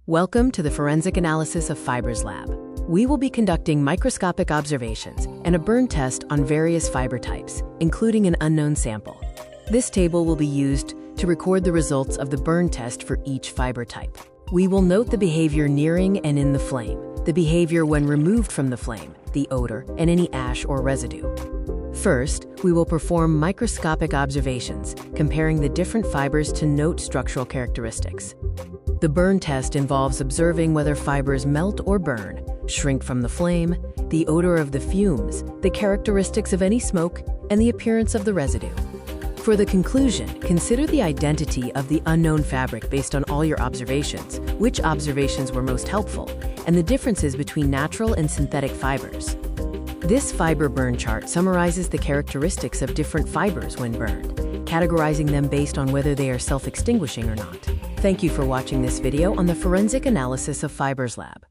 Welcome to the Forensic Analysis of Fibers Lab. We will be conducting microscopic observations and a burn test on various fiber types, including an unknown sample. This table will be used to record the results of the burn test for each fiber type. We will note the behavior nearing and in the flame, the behavior when removed from the flame, the odor, and any ash or residue. First, we will perform microscopic observations, comparing the different fibers to note structural characteristics. The burn test involves observing whether fibers melt or burn, shrink from the flame, the odor of the fumes, the characteristics of any smoke, and the appearance of the residue. For the conclusion, consider the identity of the unknown fabric based on all your observations, which observations were most helpful, and the differences between natural and synthetic fibers. This fiber burn chart summarizes the characteristics of different fibers when burned, categorizing them based on whether they are self-extinguishing or not. Thank you for watching this video on the Forensic Analysis of Fibers Lab.